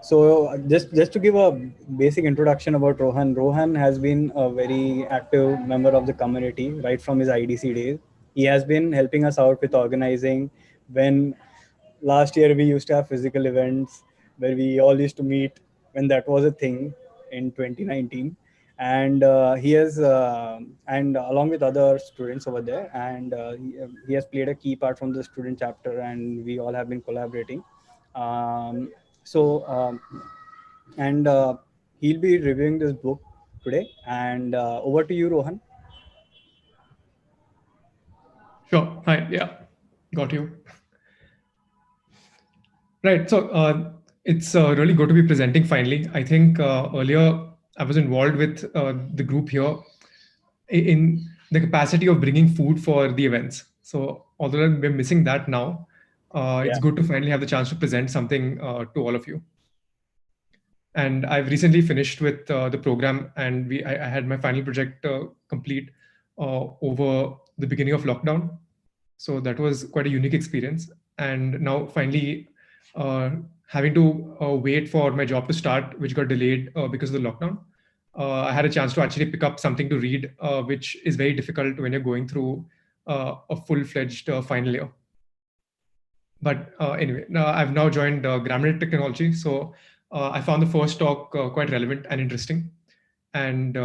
So just to give a basic introduction about Rohan, Rohan has been a very active member of the community right from his IDC days. He has been helping us out with organizing. When last year we used to have physical events where we all used to meet when that was a thing in 2019, and he has and along with other students over there, and he has played a key part from the student chapter, and we all have been collaborating. So and he'll be reviewing this book today. And over to you, Rohan. Sure. Hi. Yeah. Got you. Right. So it's really good to be presenting finally. I think earlier I was involved with the group here in the capacity of bringing food for the events. So although we're missing that now, it's Yeah. good to finally have the chance to present something to all of you. And I've recently finished with the program, and I had my final project complete over the beginning of lockdown. So that was quite a unique experience. And now finally, uh, having to wait for my job to start, which got delayed because of the lockdown, I had a chance to actually pick up something to read, which is very difficult when you're going through a full-fledged final year. But anyway, now I've now joined Grammar Technology. So I found the first talk quite relevant and interesting. And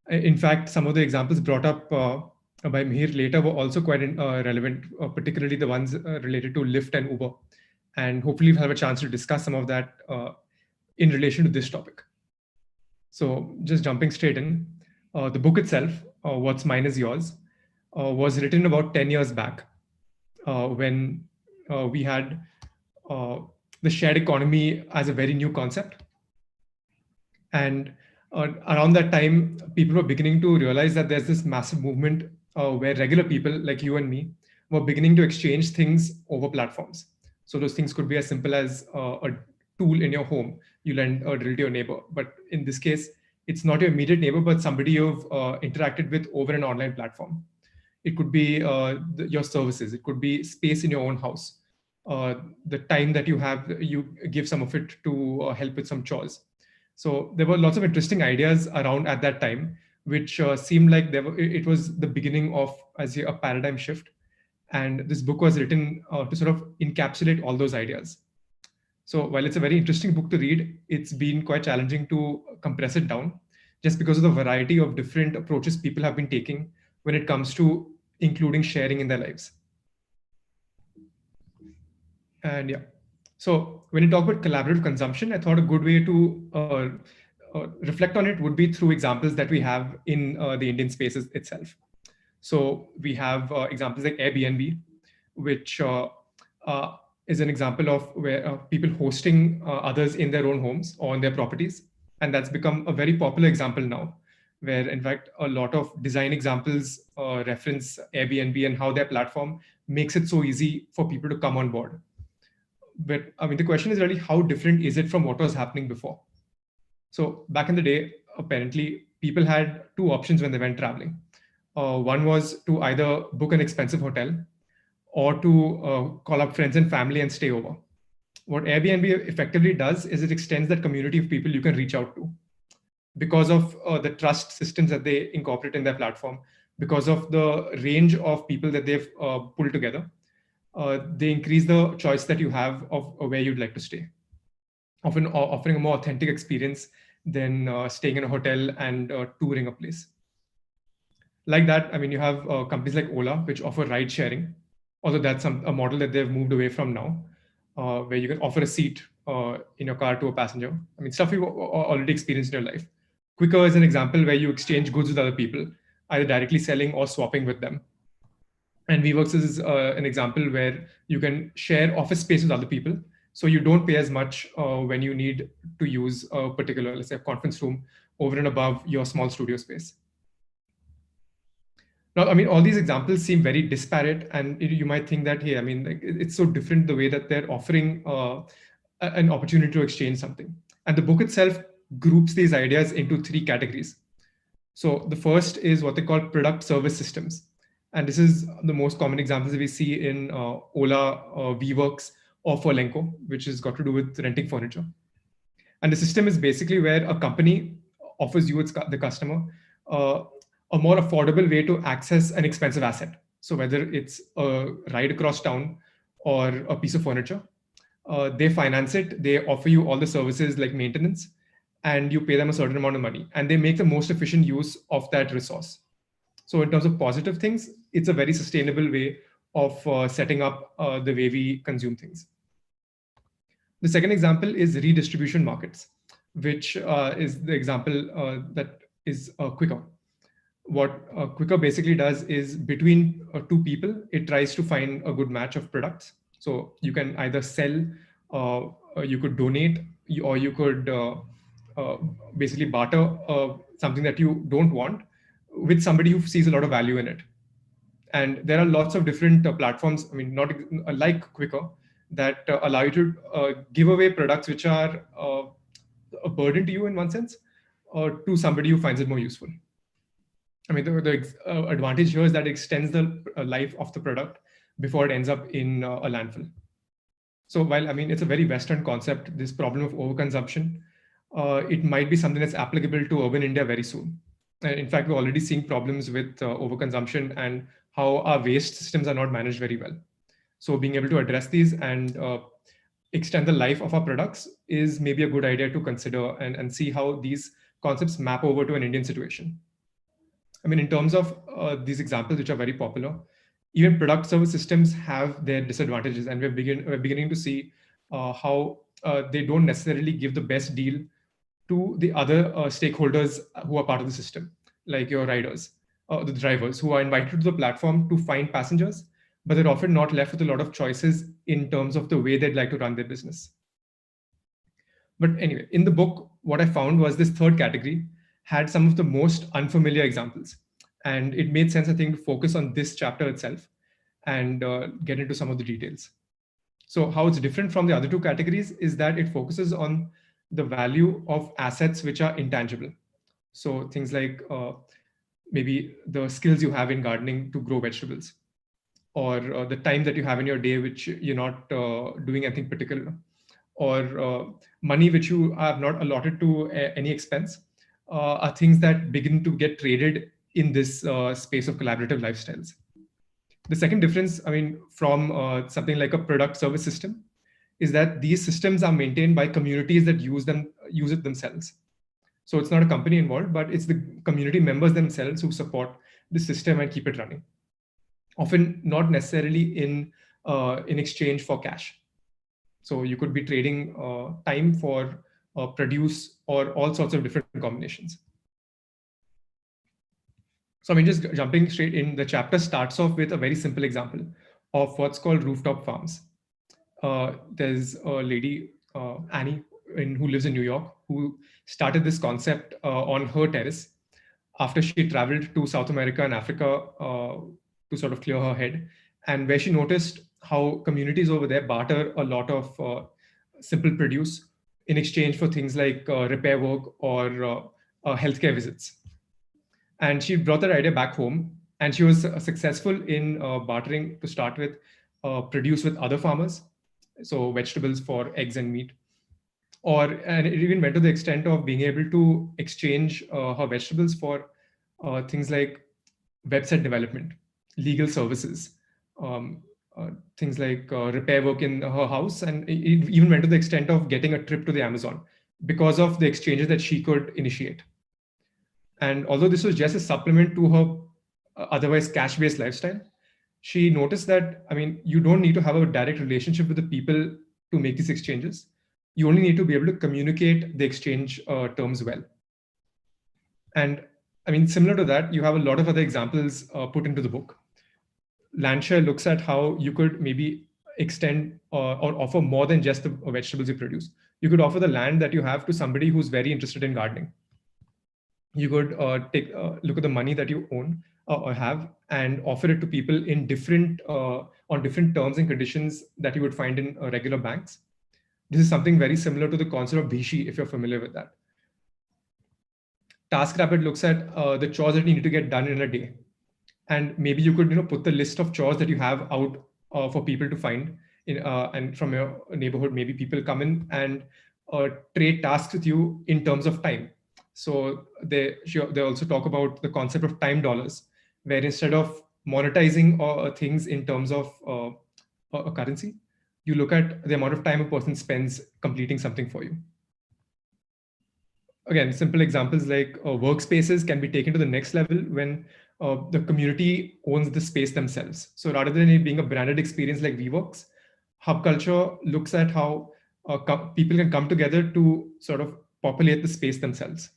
in fact, some of the examples brought up by Mihir later were also quite relevant, particularly the ones related to Lyft and Uber. And hopefully we'll have a chance to discuss some of that in relation to this topic. So just jumping straight in, the book itself, What's Mine is Yours, was written about 10 years back when we had uh, the shared economy as a very new concept. And around that time, people were beginning to realize that there's this massive movement where regular people like you and me were beginning to exchange things over platforms. So those things could be as simple as a tool in your home you lend a drill to your neighbor. But in this case, it's not your immediate neighbor, but somebody you've interacted with over an online platform. It could be your services. It could be space in your own house. The time that you have, you give some of it to help with some chores. So there were lots of interesting ideas around at that time, which seemed like it was the beginning of a paradigm shift. And this book was written to sort of encapsulate all those ideas. So while it's a very interesting book to read, it's been quite challenging to compress it down just because of the variety of different approaches people have been taking when it comes to including sharing in their lives. And yeah, so when you talk about collaborative consumption, I thought a good way to reflect on it would be through examples that we have in the Indian spaces itself. So we have examples like Airbnb, which is an example of where people hosting others in their own homes or on their properties. And that's become a very popular example now, where in fact, a lot of design examples reference Airbnb and how their platform makes it so easy for people to come on board. But I mean, the question is really how different is it from what was happening before? So back in the day, apparently people had two options when they went traveling. One was to either book an expensive hotel or to call up friends and family and stay over. What Airbnb effectively does is it extends that community of people you can reach out to because of the trust systems that they incorporate in their platform, because of the range of people that they've pulled together. They increase the choice that you have of where you'd like to stay, often offering a more authentic experience than staying in a hotel and touring a place. Like that, I mean, you have companies like Ola, which offer ride sharing, although that's a model that they've moved away from now, where you can offer a seat in your car to a passenger. I mean, stuff you've already experienced in your life. Quicker is an example where you exchange goods with other people, either directly selling or swapping with them. And VWorks is an example where you can share office space with other people. So you don't pay as much when you need to use a particular, let's say, a conference room over and above your small studio space. Now, I mean, all these examples seem very disparate, and you might think that, hey, I mean, like, it's so different the way that they're offering an opportunity to exchange something. And the book itself groups these ideas into three categories. So the first is what they call product service systems. And this is the most common examples that we see in Ola, VWorks, or Folenco, which has got to do with renting furniture. And the system is basically where a company offers you, the customer, uh, a more affordable way to access an expensive asset. So whether it's a ride across town or a piece of furniture, they finance it, they offer you all the services like maintenance, and you pay them a certain amount of money, and they make the most efficient use of that resource. So in terms of positive things, it's a very sustainable way of setting up the way we consume things. The second example is redistribution markets, which is the example that is Quicker. What Quicker basically does is, between two people, it tries to find a good match of products. So you can either sell, you could donate, or you could uh, basically barter something that you don't want with somebody who sees a lot of value in it. And there are lots of different platforms, I mean, not like Quicker, that allow you to give away products which are a burden to you in one sense, or to somebody who finds it more useful. I mean, the advantage here is that it extends the life of the product before it ends up in a landfill. So while, I mean, it's a very Western concept, this problem of overconsumption, it might be something that's applicable to urban India very soon. And in fact, we're already seeing problems with overconsumption and how our waste systems are not managed very well. So being able to address these and extend the life of our products is maybe a good idea to consider, and see how these concepts map over to an Indian situation. I mean, in terms of these examples, which are very popular, even product service systems have their disadvantages, and we're beginning to see how they don't necessarily give the best deal to the other stakeholders who are part of the system, like your riders, the drivers who are invited to the platform to find passengers, but they're often not left with a lot of choices in terms of the way they'd like to run their business. But anyway, in the book, what I found was this third category had some of the most unfamiliar examples. And it made sense, I think, to focus on this chapter itself and get into some of the details. So how it's different from the other two categories is that it focuses on the value of assets which are intangible. So things like maybe the skills you have in gardening to grow vegetables, or the time that you have in your day which you're not doing anything particular, or money which you have not allotted to any expense, are things that begin to get traded in this space of collaborative lifestyles. The second difference, I mean, from something like a product service system, is that these systems are maintained by communities that use it themselves. So it's not a company involved, but it's the community members themselves who support the system and keep it running. Often not necessarily in exchange for cash. So you could be trading time for produce, or all sorts of different combinations. So I mean, just jumping straight in, the chapter starts off with a very simple example of what's called rooftop farms. There's a lady, Annie, who lives in New York, who started this concept on her terrace after she traveled to South America and Africa to sort of clear her head, and where she noticed how communities over there barter a lot of simple produce in exchange for things like repair work or healthcare visits. And she brought that idea back home, and she was successful in bartering to start with produce with other farmers, so vegetables for eggs and meat. And it even went to the extent of being able to exchange her vegetables for things like website development, legal services, um, things like repair work in her house. And it even went to the extent of getting a trip to the Amazon because of the exchanges that she could initiate. And although this was just a supplement to her otherwise cash-based lifestyle, she noticed that, I mean, you don't need to have a direct relationship with the people to make these exchanges. You only need to be able to communicate the exchange terms well. And I mean, similar to that, you have a lot of other examples put into the book. Landshare looks at how you could maybe extend or offer more than just the vegetables you produce. You could offer the land that you have to somebody who's very interested in gardening. You could take look at the money that you own or have, and offer it to people in different on different terms and conditions that you would find in regular banks. This is something very similar to the concept of Bhishi, if you're familiar with that. TaskRabbit looks at the chores that you need to get done in a day, and maybe you could put the list of chores that you have out for people to find in and from your neighborhood. Maybe people come in and trade tasks with you in terms of time. So they also talk about the concept of time dollars, where instead of monetizing things in terms of a currency, you look at the amount of time a person spends completing something for you. Again, simple examples like workspaces can be taken to the next level when the community owns the space themselves. So rather than it being a branded experience like WeWorks, hub culture looks at how people can come together to sort of populate the space themselves.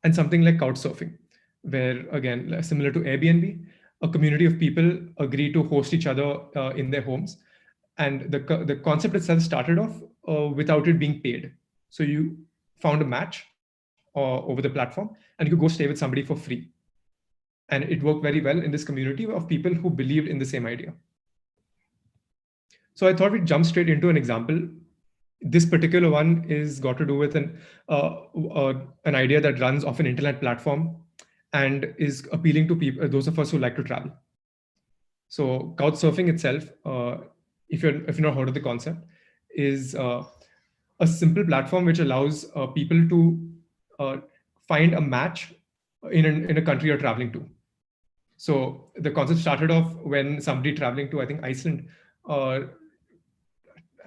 And something like couchsurfing, where again, similar to Airbnb, a community of people agree to host each other in their homes. And the concept itself started off without it being paid. So you found a match over the platform, and you could go stay with somebody for free. And it worked very well in this community of people who believed in the same idea. So I thought we'd jump straight into an example. This particular one is got to do with an idea that runs off an internet platform and is appealing to people, those of us who like to travel. So couchsurfing itself, if you're not heard of the concept, is a simple platform which allows people to uh, find a match in a country you're traveling to. So the concept started off when somebody traveling to, I think, Iceland, uh,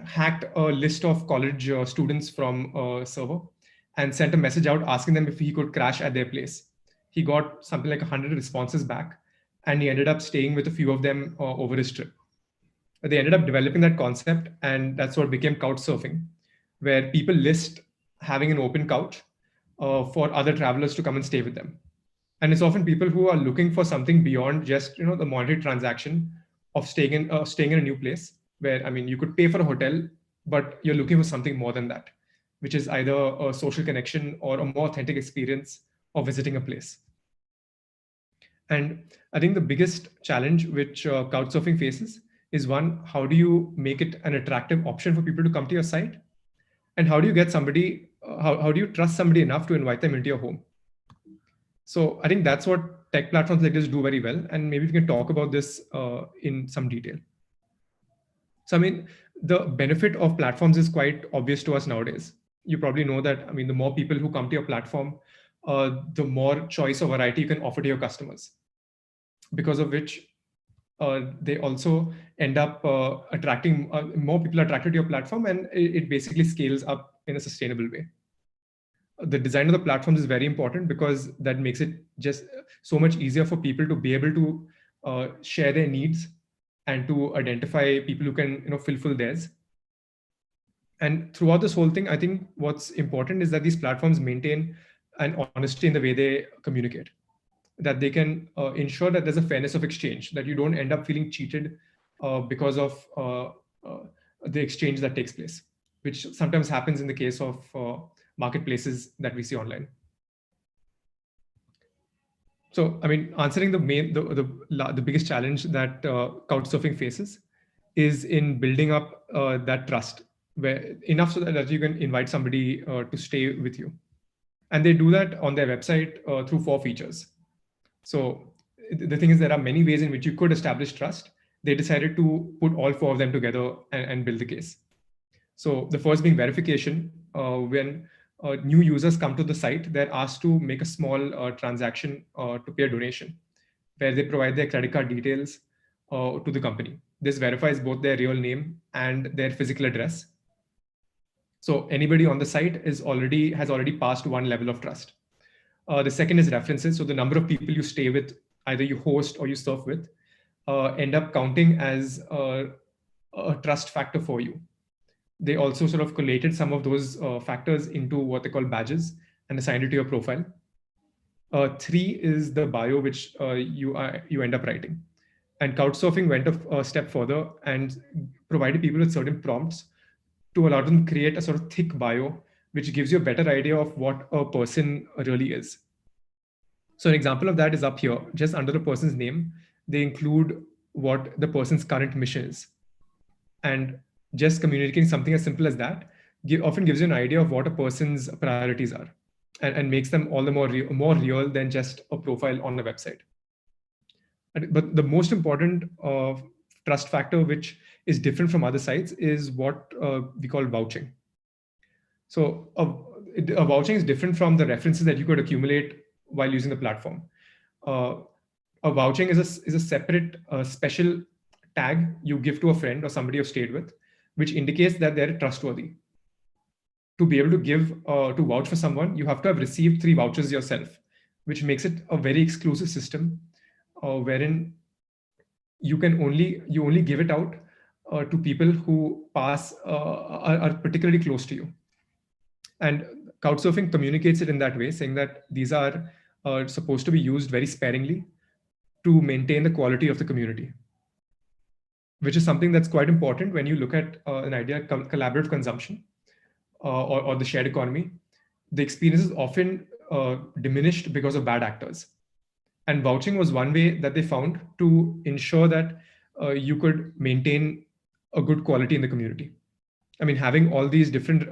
hacked a list of college students from a server and sent a message out asking them if he could crash at their place. He got something like 100 responses back, and he ended up staying with a few of them over his trip. They ended up developing that concept, and that's what became couch surfing, where people list having an open couch for other travelers to come and stay with them. And it's often people who are looking for something beyond just the monetary transaction of staying in a new place, where I mean you could pay for a hotel, but you're looking for something more than that, which is either a social connection or a more authentic experience of visiting a place. And I think the biggest challenge which couchsurfing faces is, one, how do you make it an attractive option for people to come to your site? And how do you get somebody, how do you trust somebody enough to invite them into your home? So I think that's what tech platforms like this do very well. And maybe we can talk about this in some detail. So, I mean, the benefit of platforms is quite obvious to us nowadays. You probably know that, I mean, the more people who come to your platform, the more choice or variety you can offer to your customers, because of which they also end up attracting more people attracted to your platform, and it basically scales up in a sustainable way. The design of the platforms is very important because that makes it just so much easier for people to be able to share their needs and to identify people who can fulfill theirs. And throughout this whole thing, I think what's important is that these platforms maintain an honesty in the way they communicate, that they can ensure that there's a fairness of exchange, that you don't end up feeling cheated because of the exchange that takes place, which sometimes happens in the case of marketplaces that we see online. So, I mean, answering the biggest challenge that couchsurfing faces is in building up that trust, where enough so that you can invite somebody to stay with you. And they do that on their website through 4 features. So the thing is, there are many ways in which you could establish trust. They decided to put all 4 of them together and build the case. So the first being verification. When new users come to the site, they're asked to make a small transaction to pay a donation, where they provide their credit card details to the company. This verifies both their real name and their physical address. So anybody on the site has already passed one level of trust. The second is references. So the number of people you stay with, either you host or you surf with, end up counting as a trust factor for you. They also sort of collated some of those factors into what they call badges and assigned it to your profile. 3 is the bio, which you end up writing. And Couchsurfing went a step further and provided people with certain prompts to allow them to create a sort of thick bio, which gives you a better idea of what a person really is. So an example of that is up here. Just under the person's name, they include what the person's current mission is. And just communicating something as simple as that often gives you an idea of what a person's priorities are, and makes them all the more real than just a profile on a website. But the most important trust factor, which is different from other sites, is what we call vouching. So a vouching is different from the references that you could accumulate while using the platform. Uh, a vouching is a separate special tag you give to a friend or somebody you've stayed with, which indicates that they're trustworthy. To be able to give to vouch for someone, you have to have received 3 vouchers yourself, which makes it a very exclusive system, wherein you only give it out to people who are particularly close to you. And Couchsurfing communicates it in that way, saying that these are supposed to be used very sparingly to maintain the quality of the community, which is something that's quite important when you look at an idea collaborative consumption or the shared economy. The experience is often diminished because of bad actors. And vouching was one way that they found to ensure that you could maintain a good quality in the community. I mean, having all these different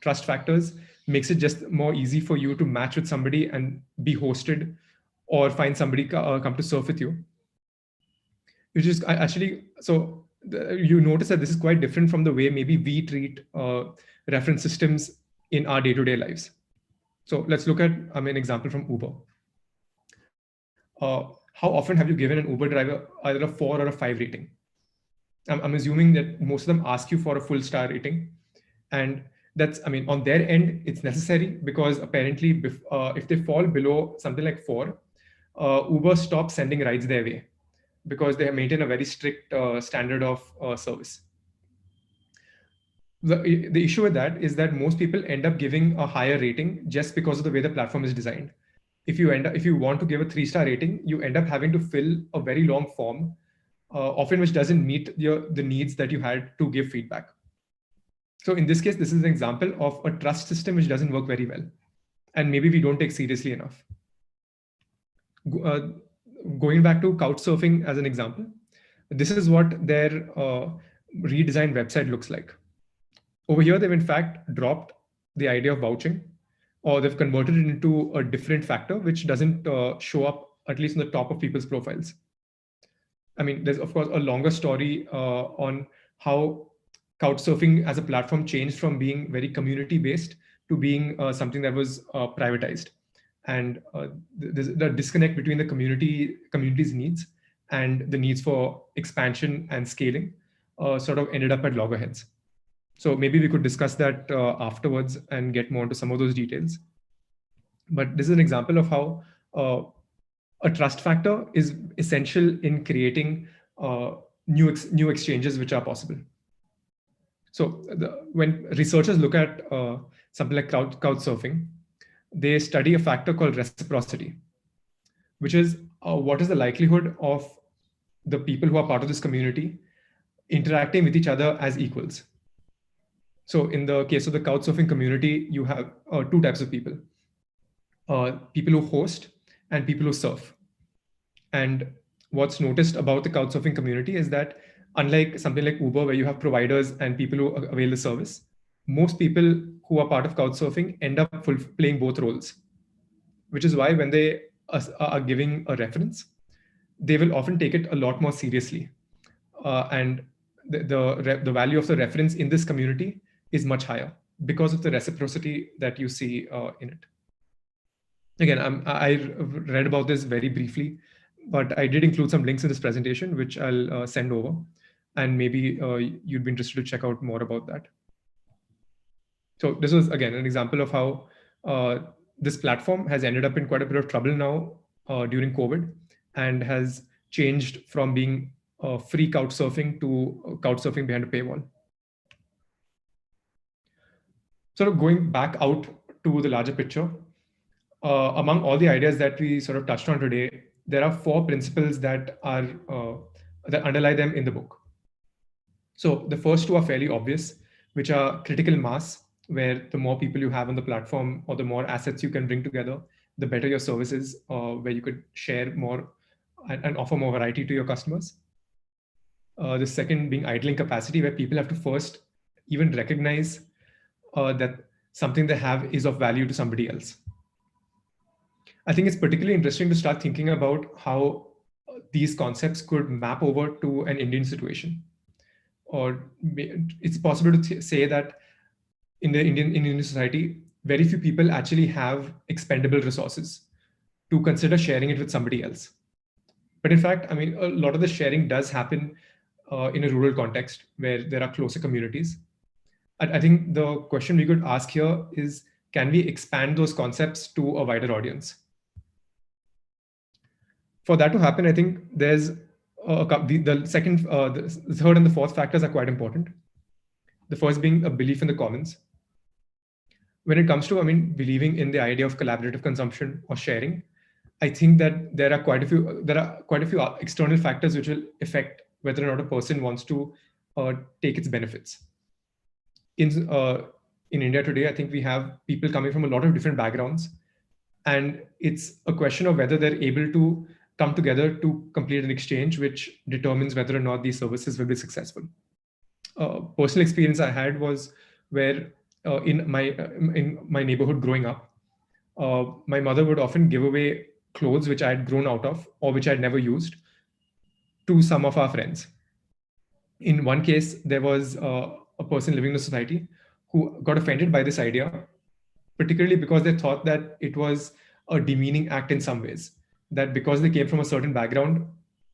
trust factors makes it just more easy for you to match with somebody and be hosted, or find somebody come to surf with you. Which is actually so. You notice that this is quite different from the way maybe we treat reference systems in our day-to-day lives. So let's look at an example from Uber. How often have you given an Uber driver either a 4 or a 5 rating? I'm assuming that most of them ask you for a full star rating, and that's, on their end, it's necessary, because apparently if they fall below something like 4, Uber stops sending rides their way, because they maintain a very strict standard of service. The issue with that is that most people end up giving a higher rating just because of the way the platform is designed. If you want to give a 3-star rating, you end up having to fill a very long form, often which doesn't meet the needs that you had to give feedback. So in this case, this is an example of a trust system which doesn't work very well, and maybe we don't take seriously enough. Uh, Going back to Couchsurfing as an example, this is what their redesigned website looks like. Over here, they've in fact dropped the idea of vouching, or they've converted it into a different factor which doesn't show up, at least on the top of people's profiles. There's of course a longer story on how Couchsurfing as a platform changed from being very community based to being something that was privatized. And the disconnect between the community's needs and the needs for expansion and scaling sort of ended up at loggerheads. So maybe we could discuss that afterwards and get more into some of those details. But this is an example of how a trust factor is essential in creating new exchanges which are possible. So when researchers look at something like Couchsurfing, they study a factor called reciprocity, which is what is the likelihood of the people who are part of this community interacting with each other as equals. So in the case of the Couchsurfing community, you have 2 types of people. People who host and people who surf. And what's noticed about the Couchsurfing community is that, unlike something like Uber, where you have providers and people who avail the service, most people who are part of Couchsurfing end up playing both roles, which is why when they are giving a reference, they will often take it a lot more seriously. And the value of the reference in this community is much higher because of the reciprocity that you see in it. Again, I read about this very briefly, but I did include some links in this presentation, which I'll send over, and maybe you'd be interested to check out more about that. So this was, again, an example of how this platform has ended up in quite a bit of trouble now during COVID, and has changed from being free Couchsurfing to Couchsurfing behind a paywall. Sort of going back out to the larger picture, among all the ideas that we sort of touched on today, there are 4 principles that are that underlie them in the book. So the first 2 are fairly obvious, which are critical mass, where the more people you have on the platform or the more assets you can bring together, the better your service is, where you could share more and offer more variety to your customers. The second being idling capacity, where people have to first even recognize that something they have is of value to somebody else. I think it's particularly interesting to start thinking about how these concepts could map over to an Indian situation. Or it's possible to say that in the Indian society, very few people actually have expendable resources to consider sharing it with somebody else. But in fact, I mean, a lot of the sharing does happen in a rural context where there are closer communities. I think the question we could ask here is, can we expand those concepts to a wider audience? For that to happen, I think there's the second, the third, and the fourth factors are quite important. The first being a belief in the commons. When it comes to, I mean, believing in the idea of collaborative consumption or sharing, I think that there are quite a few external factors which will affect whether or not a person wants to take its benefits. In India today, I think we have people coming from a lot of different backgrounds, and it's a question of whether they're able to come together to complete an exchange, which determines whether or not these services will be successful. Personal experience I had was where in my neighborhood growing up, my mother would often give away clothes which I had grown out of or which I had never used to some of our friends. In one case, there was a person living in the society who got offended by this idea, particularly because they thought that it was a demeaning act in some ways. That because they came from a certain background,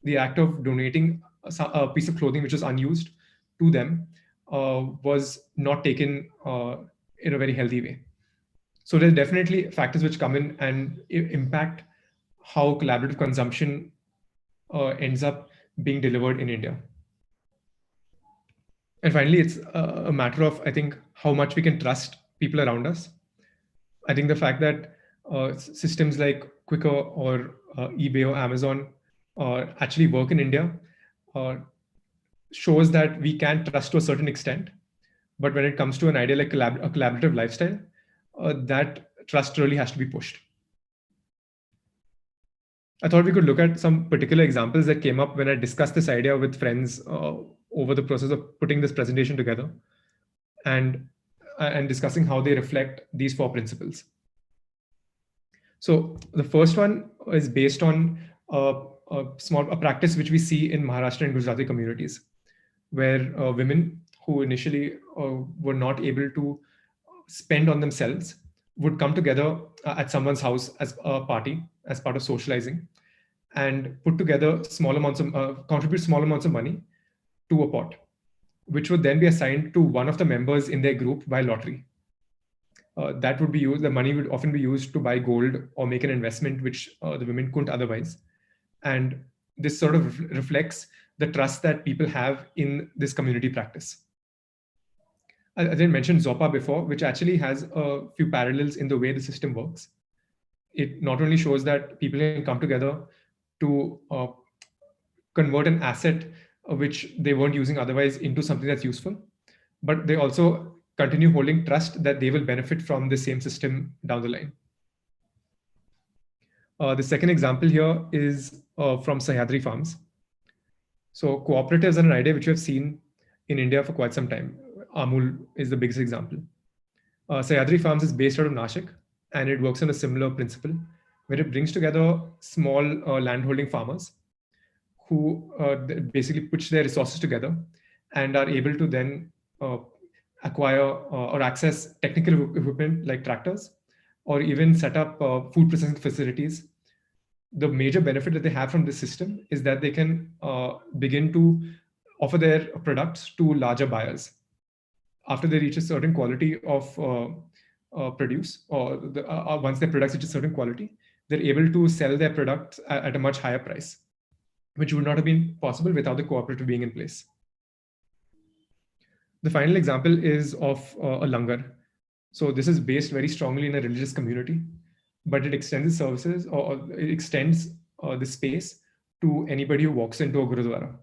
the act of donating a piece of clothing which was unused to them was not taken in a very healthy way. So there's definitely factors which come in and impact how collaborative consumption ends up being delivered in India. And finally, it's a matter of, I think, how much we can trust people around us. I think the fact that systems like Quicker or eBay or Amazon actually work in India uh, shows that we can trust to a certain extent. But when it comes to an idea like a collaborative lifestyle, that trust really has to be pushed. I thought we could look at some particular examples that came up when I discussed this idea with friends over the process of putting this presentation together, and discussing how they reflect these four principles. So the first one is based on a practice which we see in Maharashtra and Gujarati communities, where women who initially were not able to spend on themselves would come together at someone's house as a party, as part of socializing, and put together contribute small amounts of money to a pot, which would then be assigned to one of the members in their group by lottery. That would be used. The money would often be used to buy gold or make an investment, which the women couldn't otherwise. And this sort of reflects the trust that people have in this community practice. I didn't mention Zopa before, which actually has a few parallels in the way the system works. It not only shows that people can come together to convert an asset which they weren't using otherwise into something that's useful, but they also continue holding trust that they will benefit from the same system down the line. The second example here is from Sahyadri Farms. So cooperatives are an idea which we have seen in India for quite some time. Amul is the biggest example. Sahyadri Farms is based out of Nashik, and it works on a similar principle, where it brings together small landholding farmers who basically push their resources together and are able to then acquire or access technical equipment like tractors, or even set up food processing facilities. The major benefit that they have from this system is that they can begin to offer their products to larger buyers. After they reach a certain quality of produce, or once their products reach a certain quality, they're able to sell their products at a much higher price, which would not have been possible without the cooperative being in place. The final example is of a langar. So this is based very strongly in a religious community, but it extends its services, or it extends the space to anybody who walks into a gurudwara.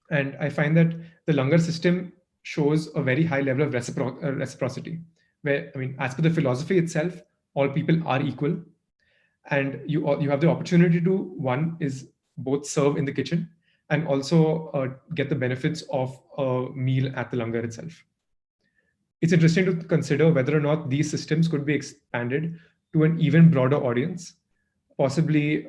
And I find that the langar system shows a very high level of reciprocity, where, I mean, as per the philosophy itself, all people are equal, and you have the opportunity to, one is both serve in the kitchen and also get the benefits of a meal at the langar itself. It's interesting to consider whether or not these systems could be expanded to an even broader audience, possibly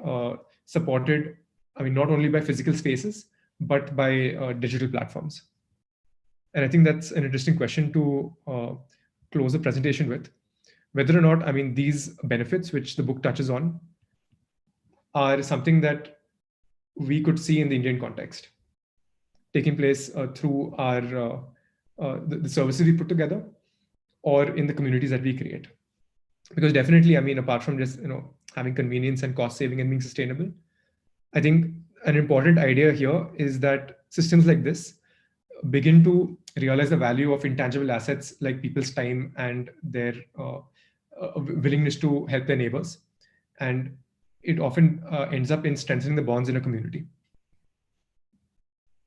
supported, I mean, not only by physical spaces, but by digital platforms. And I think that's an interesting question to close the presentation with, whether or not, I mean, these benefits which the book touches on are something that we could see in the Indian context, taking place through our the services we put together, or in the communities that we create. Because definitely, I mean, apart from just having convenience and cost saving and being sustainable, I think an important idea here is that systems like this begin to realize the value of intangible assets like people's time and their willingness to help their neighbors, and it often ends up in strengthening the bonds in a community.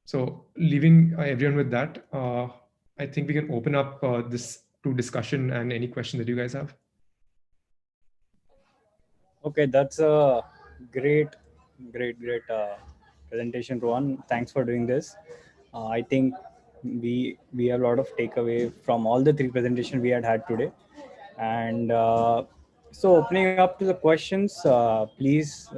So, leaving everyone with that, I think we can open up this to discussion and any question that you guys have. Okay, that's a great presentation, Rohan. Thanks for doing this. I think we have a lot of takeaway from all the three presentations we had today, and so opening up to the questions, please